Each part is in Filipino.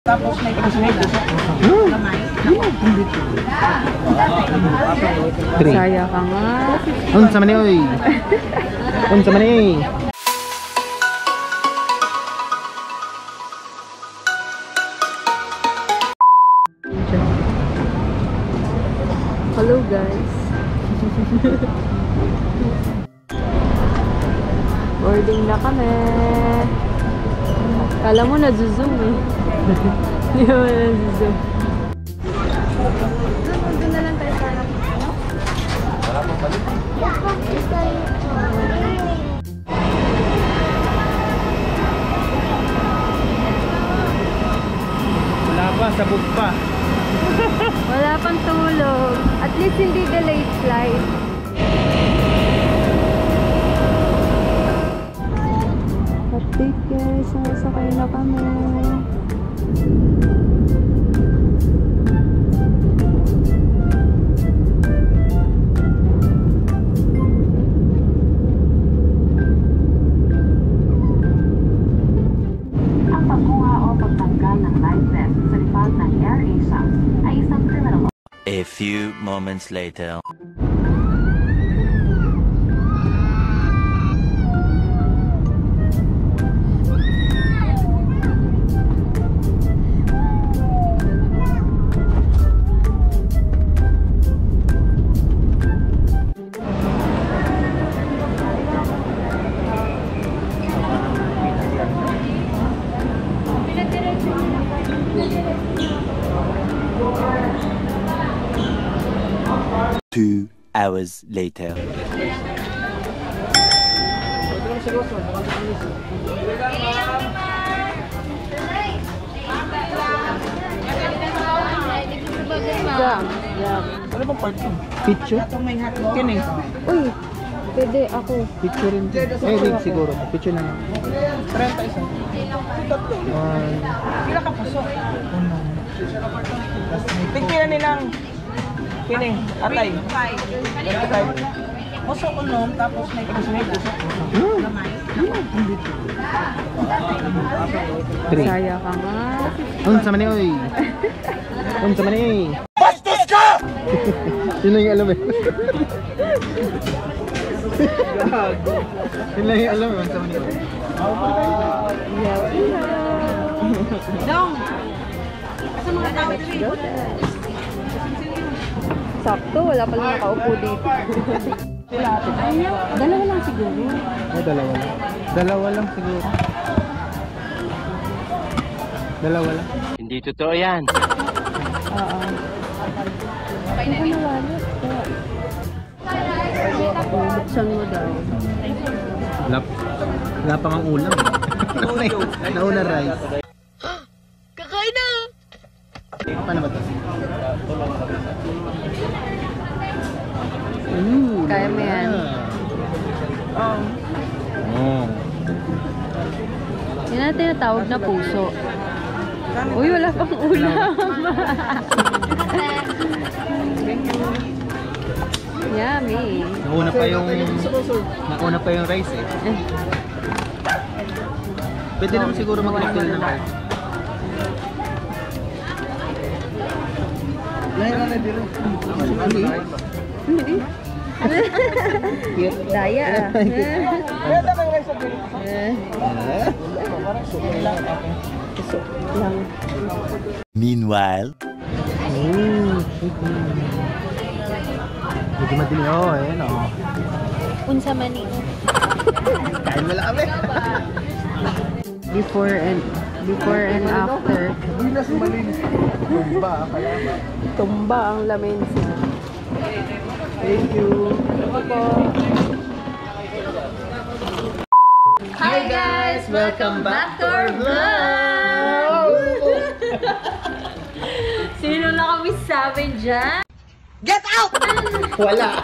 Tapos may kasunod. Saya ka nga. Unsa man ni oy? Unsa man ni? Hello guys. Boarding na kami. Kala mo na-zoom eh. Hindi mo na-zoom. Doon na lang tayo sana. Wala pang balik. Wala pa, sabog pa. Wala pang tulog. At least hindi delayed flight. Update guys, nakasakay na kami. Ang pagkuha o pagtanggal ng life vest sa default ng AirAsia ay isang criminal. A few moments later. Two hours later. Ano bang part 2? Picture? Kini. Uy, pwede ako. Picture rin. Wait, siguro. Picture na lang. 31. Pila ka pasok? Tingnan nilang kini, atay. Oso unom tapos may kasunod. Saya ka nga. Unsa man ni oy? Unsa man ni? Bastos ka! Yun lang yung alam eh. Yun lang yung alam eh. Unsa man ni oy? Dong! Asa mga tao dito? Sakto, wala palang nakaupo dito. Dalawa lang siguro. Ay, dalawa lang. Dalawa lang siguro. Dalawa lang. Hindi totoo yan. Oo. Ano wallet? Buksan mo daw. Wala pang ang ulam. Nauna rice. Kakain na! Paano ba ito? Kaya mo yan. Oh. Yan na tinatawag na puso. Uy, wala pang ulam. Yummy. Nauna pa yung rice eh. Pwede naman siguro mag-refill ng rice. Hindi. Daya ah. Lang. Meanwhile. Medyo madilim. Oh, ayan oh. Unsa man ni? Kain mo lang kami. Before and after. Tumba ang lamesa. Thank you. Hi guys! Welcome back to our vlog! Sino na kami sabi dyan? Get out! Wala.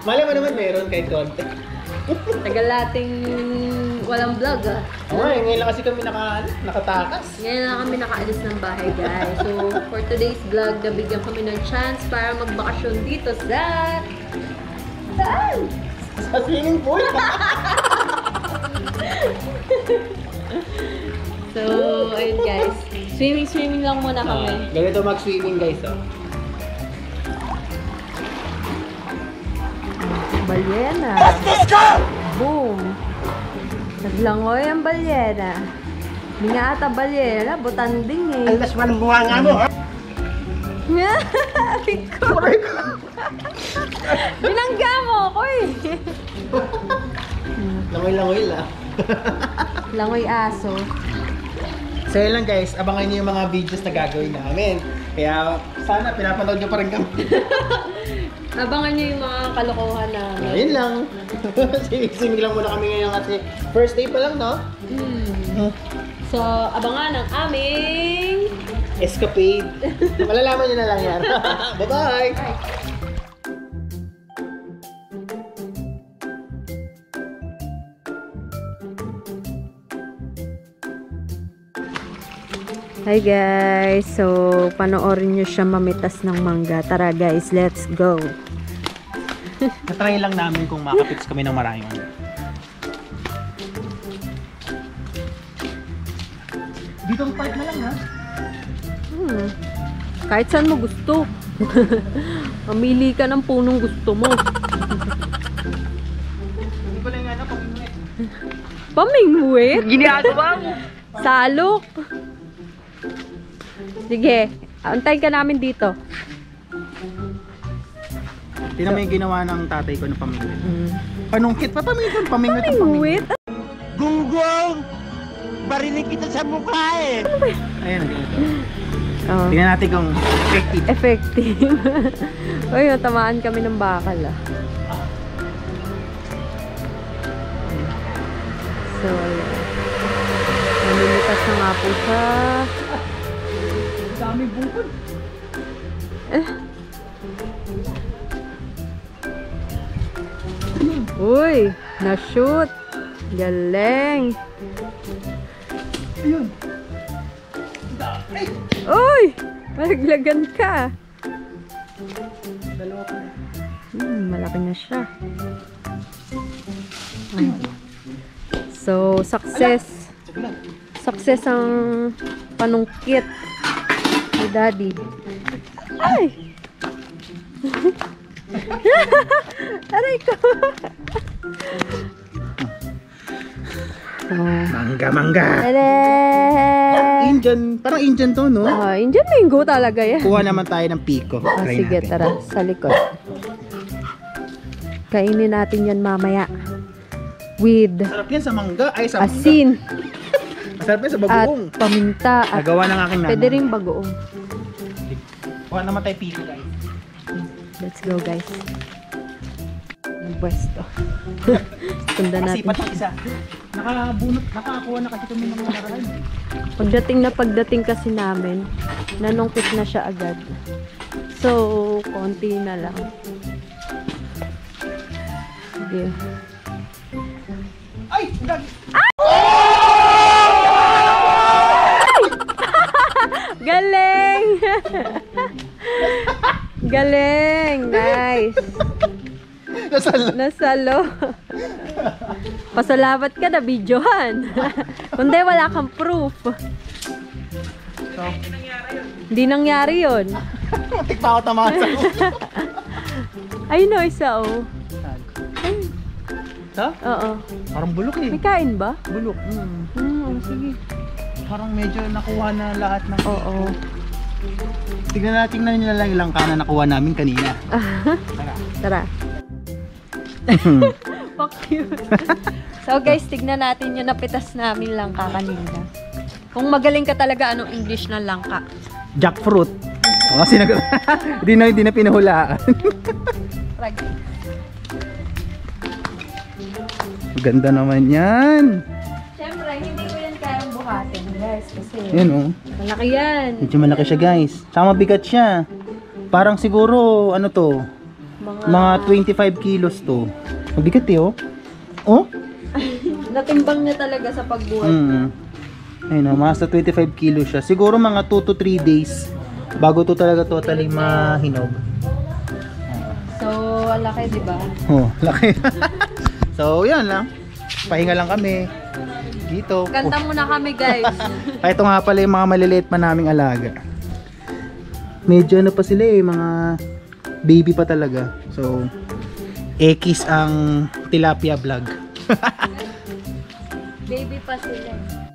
Mali mo naman meron kahit konti. Tagal nating walang vlog ah. Oo, ngayon lang kasi kami nakatakas. Ngayon lang kami nakaalis ng bahay guys. So for today's vlog, nabigyan kami ng chance para magbakasyon dito sa... Saan? Sa swimming pool. So, ayun guys. Swimming lang muna kami. Ganito mag-swimming guys, oh. Balyena. Boom. Naglangoy ang balyena. Hindi nga ata balyena, butanding eh. Alas man ang bunga nga mo, ha? Binangga mo ako eh. Langoy-langoy lang. Langoy aso. So yun lang guys, abangan niyo yung mga videos na gagawin namin. Kaya sana pinapanood niyo pa rin kami. Abangan nyo yung mga kalokohan namin. Ayun lang. Simig lang muna kami ngayon kasi first day pa lang, no? So, abangan ang aming... Escapade. Malalaman niyo na lang yan. Bye-bye! Hi guys! So, panoorin nyo siya mamitas ng mangga. Tara guys, let's go! Natry lang namin kung makapits kami ng maraming. Dito ang part na lang, ha? Kahit saan mo gusto. Mamili ka ng punong gusto mo. Hindi ko lang nga na pag-inuit. Pamingwit? Ginagawa mo? Salok? Sige, antayin ka namin dito. Tingnan mo yung ginawa ng tatay ko ng pamingwit. Panungkit pa, pamingwit. Pamingwit? Gunggong! Barinig kita sa mukha eh! Ayan, ganito. Oh. Tingnan natin kung effective. Effective. Uy, natamaan kami ng bakal ah. So, ayan. Namimitas na nga po siya. Dami bukod. Uy, na-shoot. Galing. Ayun. Uy, malaglagan ka. Dalawa pa. Malaki na siya. So, success. Success ang panungkit ni Daddy. Ay! Aray ko! Mangga. Tada! Indian, parang Indian to, no? Indian mango talaga yan. Kuha naman tayo ng piko. Try Sige, natin. tara. Sa likod. Kainin natin yan mamaya. With Sarap yan sa mangga. Ay, sa mangga. asin Masarap yan sa at bagoong. paminta at Nagawa ng aking nanay. pwede rin bagoong. Kuha naman tayo piko, guys. Let's go guys. Ang pwesto. Sundan natin. Kasipat ang isa. Nakakuha na kasi kami ng mga nakaraan. Pagdating kasi namin, nanungkit na siya agad. So, konti na lang. Sige. Ay! Lagi! Galing! Galing! Nice! Nasalo. Pasalamat ka na videohan. Kundi wala kang proof. So, Hindi nangyari yun. matik pa ako tamaan sa Ayun o, isa o. Ha? Oo. Parang bulok eh. May kain ba? Bulok. Sige. Parang medyo nakuha na lahat ng... Oo. Tignan nyo na lang ilang ka na nakuha namin kanina. Tara. Fuck you. So guys, tignan natin yung napitas namin langka kanina. Kung magaling ka talaga, anong English na langka? Jackfruit. O, kasi hindi na pinuhulaan. Ganda naman yan. Siyempre, hindi ko yan kayang buhatin guys. Kasi Yan o. malaki yan. Medyo malaki siya guys. Tsaka mabigat siya. Parang siguro, ano to? Mga 25 kilos to. Mabigat eh oh. Oh? Natimbang niya talaga sa pagbuhat. Ayun o, mga 25 kilos siya. Siguro mga 2 to 3 days bago to talaga totally mahinog. So, laki diba? Oh, laki. So, yan lang. Pahinga lang kami. Dito. Kanta muna kami, guys. Ito nga pala yung mga maliliit pa naming alaga. Medyo ano pa sila eh, mga baby pa talaga. So, X ang tilapia vlog. Baby pa sila.